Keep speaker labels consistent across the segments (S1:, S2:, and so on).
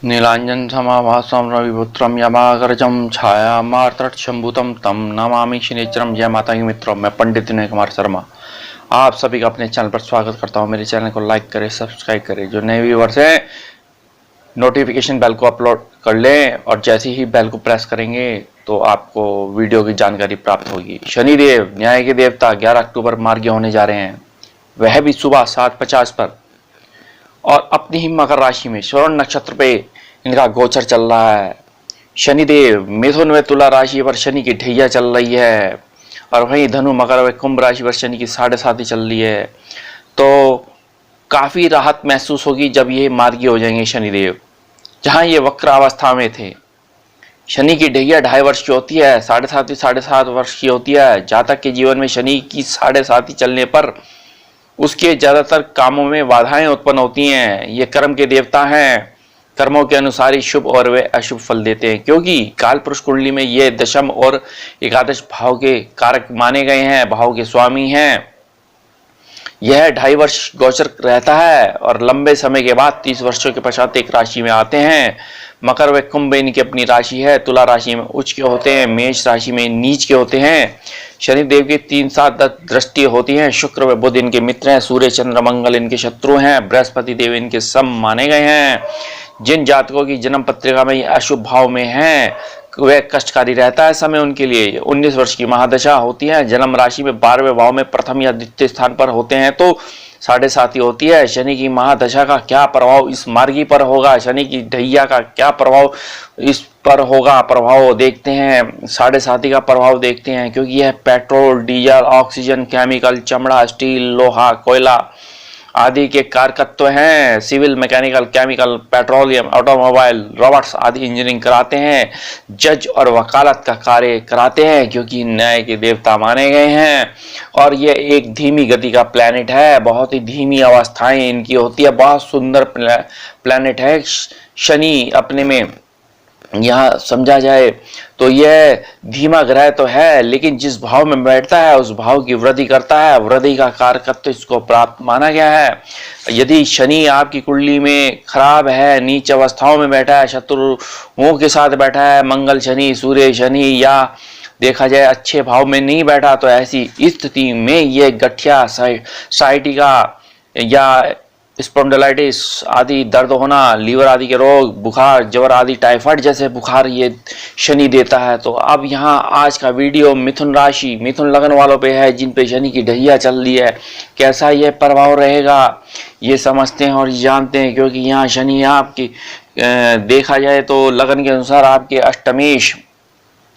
S1: नीलांजन समाभासं रविपुत्रं यमाग्रजं छायामार्तण्डशम्भुतं तं नमामि शनिचरं। जय माता की मित्रों, मैं पंडित विनय कुमार शर्मा आप सभी का अपने चैनल पर स्वागत करता हूं। मेरे चैनल को लाइक करें, सब्सक्राइब करें। जो नए व्यूअर्स हैं, नोटिफिकेशन बेल को अपलोड कर लें और जैसे ही बेल को प्रेस करेंगे तो आपको वीडियो की जानकारी प्राप्त होगी। शनिदेव न्याय के देवता 11 अक्टूबर मार्गी होने जा रहे हैं, वह भी सुबह 7:50 पर, और अपनी ही मकर राशि में श्रवण नक्षत्र पे इनका गोचर चल रहा है। शनिदेव मिथुन व तुला राशि पर शनि की ढैया चल रही है, और वहीं धनु मकर व कुंभ राशि पर शनि की 7.5 चल रही है। तो काफी राहत महसूस होगी जब ये मार्गी हो जाएंगे शनिदेव। जहां ये वक्र अवस्था में थे, शनि की ढैया 2.5 वर्ष की होती है, 7.5 वर्ष की होती है। जातक के जीवन में शनि की 7.5 चलने पर उसके ज्यादातर कामों में बाधाएं उत्पन्न होती हैं। ये कर्म के देवता हैं, कर्मों के अनुसार ही शुभ और वे अशुभ फल देते हैं, क्योंकि काल पुरुष कुंडली में ये दशम और एकादश भाव के कारक माने गए हैं, भाव के स्वामी हैं। यह 2.5 वर्ष गोचर रहता है और लंबे समय के बाद 30 वर्षों के पश्चात एक राशि में आते हैं। मकर व कुंभ इनकी अपनी राशि है, तुला राशि में उच्च के होते हैं, मेष राशि में नीच के होते हैं। शनिदेव की 3-7 दृष्टि होती हैं। शुक्र व बुध इनके मित्र हैं, सूर्य चंद्र मंगल इनके शत्रु हैं, बृहस्पति देव इनके सम माने गए हैं। जिन जातकों की जन्म पत्रिका में अशुभ भाव में है, वह कष्टकारी रहता है समय उनके लिए। 19 वर्ष की महादशा होती है। जन्म राशि में 12वें भाव में प्रथम या द्वितीय स्थान पर होते हैं तो 7.5 होती है। शनि की महादशा का क्या प्रभाव इस मार्गी पर होगा, शनि की ढैया का क्या प्रभाव इस पर होगा, प्रभाव देखते हैं। 7.5 का प्रभाव देखते हैं, क्योंकि यह पेट्रोल, डीजल, ऑक्सीजन, केमिकल, चमड़ा, स्टील, लोहा, कोयला आदि के कारकत्व हैं। Civil, mechanical, chemical, petroleum, automobile, robots आदि इंजीनियरिंग कराते हैं। जज और वकालत का कार्य कराते हैं, क्योंकि न्याय के देवता माने गए हैं। और ये एक धीमी गति का प्लैनेट है, बहुत ही धीमी अवस्थाएं इनकी होती है। बहुत सुंदर प्लैनेट है शनि अपने में। यहाँ समझा जाए तो यह धीमा ग्रह तो है, लेकिन जिस भाव में बैठता है उस भाव की वृद्धि करता है। वृद्धि का कारकत्व इसको प्राप्त माना गया है। यदि शनि आपकी कुंडली में खराब है, नीच अवस्थाओं में बैठा है, शत्रुओं के साथ बैठा है, मंगल शनि, सूर्य शनि, या देखा जाए अच्छे भाव में नहीं बैठा, तो ऐसी स्थिति में ये गठिया, साइटिका या स्पॉन्डिलाइटिस आदि दर्द होना, लीवर आदि के रोग, बुखार, ज्वर आदि, टाइफाइड जैसे बुखार ये शनि देता है। तो अब यहाँ आज का वीडियो मिथुन राशि, मिथुन लगन वालों पे है, जिन पे शनि की ढैया चल रही है। कैसा ये प्रभाव रहेगा ये समझते हैं और जानते हैं, क्योंकि यहाँ शनि आपकी देखा जाए तो लगन के अनुसार आपके अष्टमेश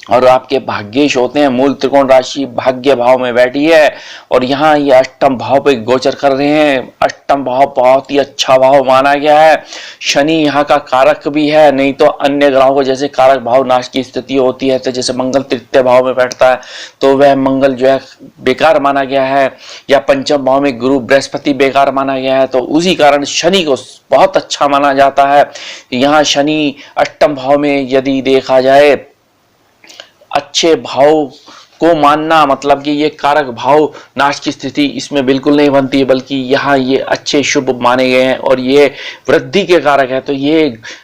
S1: और आपके भाग्येश होते हैं। मूल त्रिकोण राशि भाग्य भाव में बैठी है, और यहाँ ये अष्टम भाव पे गोचर कर रहे हैं। अष्टम भाव बहुत ही अच्छा भाव माना गया है। शनि यहाँ का कारक भी है, नहीं तो अन्य ग्रहों को जैसे कारक भाव नाश की स्थिति होती है, तो जैसे मंगल तृतीय भाव में बैठता है तो वह मंगल जो है बेकार माना गया है, या पंचम भाव में गुरु बृहस्पति बेकार माना गया है, तो उसी कारण शनि को बहुत अच्छा माना जाता है। यहाँ शनि अष्टम भाव में यदि देखा जाए, अच्छे भाव को मानना मतलब कि ये कारक भाव नाश की स्थिति इसमें बिल्कुल नहीं बनती है, बल्कि यहाँ ये अच्छे शुभ माने गए हैं और ये वृद्धि के कारक है। तो ये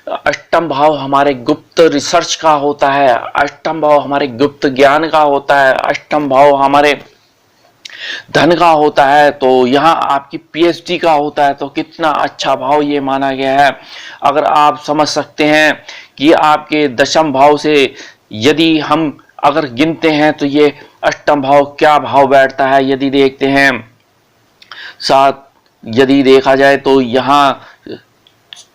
S1: अष्टम भाव हमारे गुप्त रिसर्च का होता है, अष्टम भाव हमारे गुप्त ज्ञान का होता है, अष्टम भाव हमारे धन का होता है, तो यहाँ आपकी पीएचडी का होता है। तो कितना अच्छा भाव ये माना गया है। अगर आप समझ सकते हैं कि आपके दशम भाव से यदि हम अगर गिनते हैं तो ये अष्टम भाव क्या भाव बैठता है, यदि देखते हैं 7, यदि देखा जाए तो यहाँ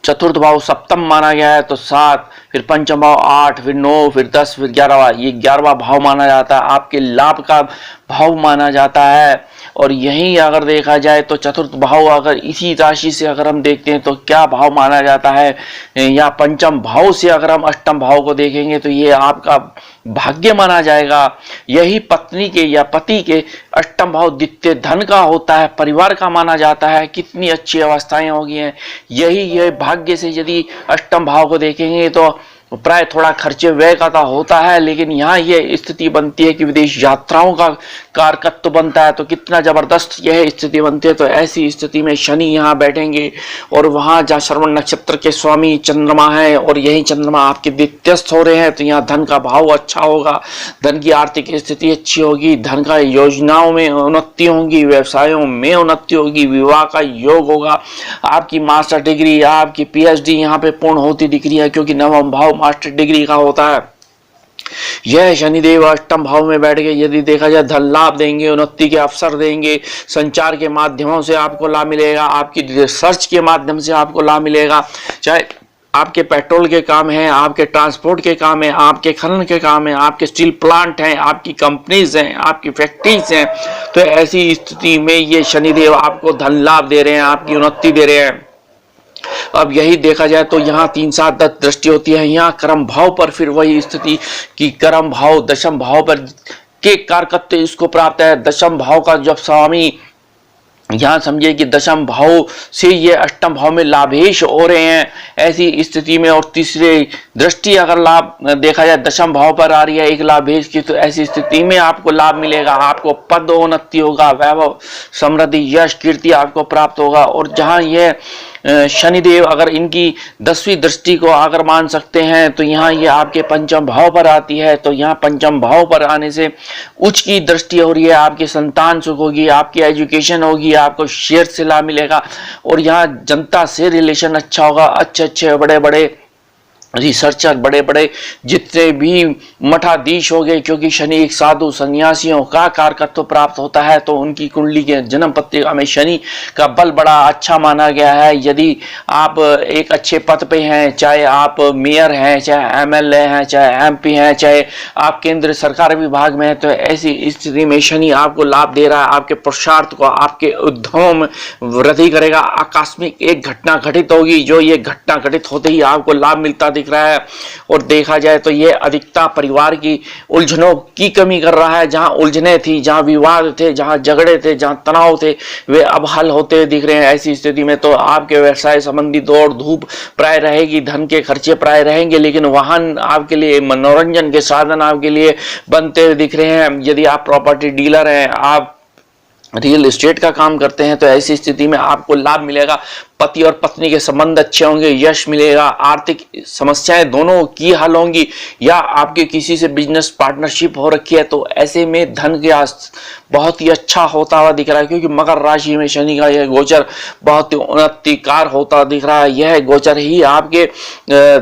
S1: चतुर्थ भाव सप्तम माना गया है, तो 7, फिर पंचम भाव 8, फिर 9, फिर 10, फिर 11वां, ये 11वां भाव माना जाता है, आपके लाभ का भाव माना जाता है। और यहीं अगर देखा जाए तो चतुर्थ भाव अगर इसी राशि से अगर हम देखते हैं तो क्या भाव माना जाता है, या पंचम भाव से अगर हम अष्टम भाव को देखेंगे तो ये आपका भाग्य माना जाएगा। यही पत्नी के या पति के अष्टम भाव द्वितीय धन का होता है, परिवार का माना जाता है। कितनी अच्छी अवस्थाएं होगी हैं। यही ये भाग्य से यदि अष्टम भाव को देखेंगे तो प्राय थोड़ा खर्चे व्यय का होता है, लेकिन यहाँ ये स्थिति बनती है कि विदेश यात्राओं का कारकत्व बनता है। तो कितना जबरदस्त यह स्थिति बनती है। तो ऐसी स्थिति में शनि यहाँ बैठेंगे और वहां जहाँ श्रवण नक्षत्र के स्वामी चंद्रमा है और यही चंद्रमा आपके द्वितीयस्थ हो रहे हैं, तो यहाँ धन का भाव अच्छा होगा, धन की आर्थिक स्थिति अच्छी होगी, धन का योजनाओं में उन्नति होगी, व्यवसायों में उन्नति होगी, विवाह का योग होगा, आपकी मास्टर डिग्री, आपकी पीएचडी यहाँ पे पूर्ण होती दिख रही है, क्योंकि नवम भाव मास्टर डिग्री का होता है। यह शनिदेव अष्टम भाव में बैठ के यदि देखा जाए धन लाभ देंगे, उन्नति के अवसर देंगे, संचार के माध्यमों से आपको लाभ मिलेगा, आपकी रिसर्च के माध्यम से आपको लाभ मिलेगा, चाहे आपके पेट्रोल के काम है, आपके ट्रांसपोर्ट के काम है, आपके खनन के काम है, आपके स्टील प्लांट हैं, आपकी कंपनीज हैं, आपकी फैक्ट्रीज हैं। तो ऐसी स्थिति में ये शनिदेव आपको धन लाभ दे रहे हैं, आपकी उन्नति दे रहे हैं। अब यही देखा जाए तो यहाँ 3 7 10 दृष्टि होती है, यहाँ कर्म भाव पर फिर वही स्थिति कि कर्म भाव दशम भाव पर के कारकत्व इसको प्राप्त है। दशम भाव का जब स्वामी यहाँ समझिए कि दशम भाव से ये अष्टम भाव में लाभेश हो रहे हैं, ऐसी स्थिति में और तीसरे दृष्टि अगर लाभ देखा जाए दशम भाव पर आ रही है एक लाभेश की, तो ऐसी स्थिति में आपको लाभ मिलेगा, आपको पदोन्नति होगा, वैभव समृद्धि यश कीर्ति आपको प्राप्त होगा। और जहाँ ये शनिदेव अगर इनकी 10वीं दृष्टि को अगर मान सकते हैं तो यहाँ ये आपके पंचम भाव पर आती है। तो यहाँ पंचम भाव पर आने से उच्च की दृष्टि हो रही है, आपकी संतान सुख होगी, आपकी एजुकेशन होगी, आपको शेयर से लाभ मिलेगा और यहाँ जनता से रिलेशन अच्छा होगा। अच्छे बड़े बड़े रिसर्चर, बड़े बड़े जितने भी मठाधीश हो गए, क्योंकि शनि एक साधु सन्यासियों का कारकत्व प्राप्त होता है, तो उनकी कुंडली के जन्म पत्रिका में शनि का बल बड़ा अच्छा माना गया है। यदि आप एक अच्छे पद पे हैं, चाहे आप मेयर हैं, चाहे एमएलए हैं, चाहे एमपी हैं, चाहे आप केंद्र सरकार विभाग में हैं, तो ऐसी स्थिति में शनि आपको लाभ दे रहा है, आपके पुरुषार्थ को, आपके उद्यमों में वृद्धि करेगा। आकस्मिक एक घटना घटित होगी, जो ये घटना घटित होते ही आपको लाभ मिलता दिख रहा है। और देखा जाए तो ये अधिकता परिवार की उलझनों की कमी कर रहा है। जहां उलझने थी, जहां विवाद थे, जहां झगड़े थे, जहां तनाव थे, वे अब हल होते दिख रहे हैं। ऐसी स्थिति में तो आपके व्यवसाय संबंधी दौड़ धूप प्राय रहेगी, धन के खर्चे प्राय रहेंगे, लेकिन वाहन आपके लिए, मनोरंजन के साधन आपके लिए बनते हुए दिख रहे हैं। यदि आप प्रॉपर्टी डीलर हैं, आप रियल एस्टेट का काम करते हैं, तो ऐसी स्थिति में आपको लाभ मिलेगा। पति और पत्नी के संबंध अच्छे होंगे, यश मिलेगा, आर्थिक समस्याएं दोनों की हल होंगी, या आपके किसी से बिजनेस पार्टनरशिप हो रखी है, तो ऐसे में धन का बहुत ही अच्छा होता हुआ दिख रहा है। क्योंकि मकर राशि में शनि का यह गोचर बहुत ही उन्नतिकार होता दिख रहा है। यह गोचर ही आपके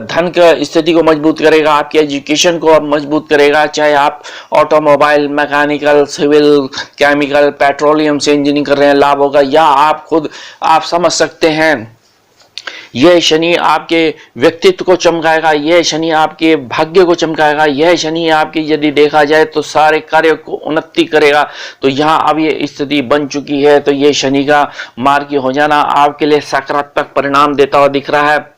S1: धन का स्थिति को मजबूत करेगा, आपकी एजुकेशन को मजबूत करेगा। चाहे आप automobile, mechanical, civil, chemical, petroleum से इंजीनियरिंग कर रहे हैं, लाभ होगा। या आप खुद आप समझ सकते हैं यह शनि आपके व्यक्तित्व को चमकाएगा, यह शनि आपके भाग्य को चमकाएगा, यह शनि आपकी यदि देखा जाए तो सारे कार्य को उन्नति करेगा। तो यहाँ अब ये स्थिति बन चुकी है, तो ये शनि का मार्गी हो जाना आपके लिए सकारात्मक परिणाम देता हुआ दिख रहा है।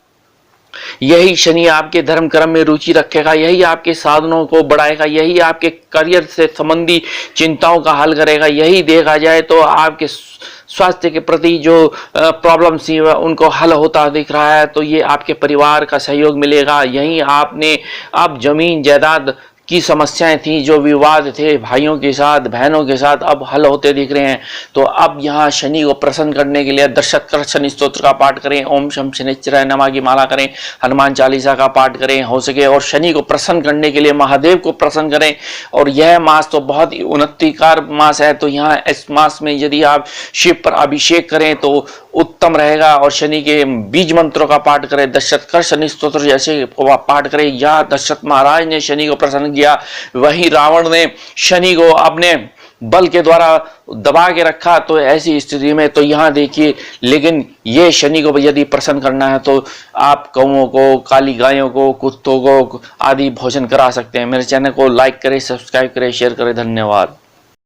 S1: यही शनि आपके धर्म कर्म में रुचि रखेगा, यही आपके साधनों को बढ़ाएगा, यही आपके करियर से संबंधी चिंताओं का हल करेगा। यही देखा जाए तो आपके स्वास्थ्य के प्रति जो प्रॉब्लम्स थी उनको हल होता दिख रहा है। तो ये आपके परिवार का सहयोग मिलेगा। यही आपने अब जमीन जायदाद की समस्याएं थी, जो विवाद थे भाइयों के साथ, बहनों के साथ, अब हल होते दिख रहे हैं। तो अब यहाँ शनि को प्रसन्न करने के लिए दशरथ शनि स्तोत्र का पाठ करें, ओम शम शनिश्चराय नमः की माला करें, हनुमान चालीसा का पाठ करें हो सके, और शनि को प्रसन्न करने के लिए महादेव को प्रसन्न करें। और यह मास तो बहुत ही उन्नतिकार मास है। तो यहाँ इस मास में यदि आप शिव पर अभिषेक करें तो उत्तम रहेगा, और शनि के बीज मंत्रों का पाठ करें, दशरथ शनि स्तोत्र जैसे पाठ करें। या दशरथ महाराज ने शनि को प्रसन्न किया, वही रावण ने शनि को अपने बल के द्वारा दबा के रखा। तो ऐसी स्थिति में तो यहाँ देखिए, लेकिन ये शनि को यदि प्रसन्न करना है तो आप कौओं को, काली गायों को, कुत्तों को आदि भोजन करा सकते हैं। मेरे चैनल को लाइक करें, सब्सक्राइब करें, शेयर करें। धन्यवाद।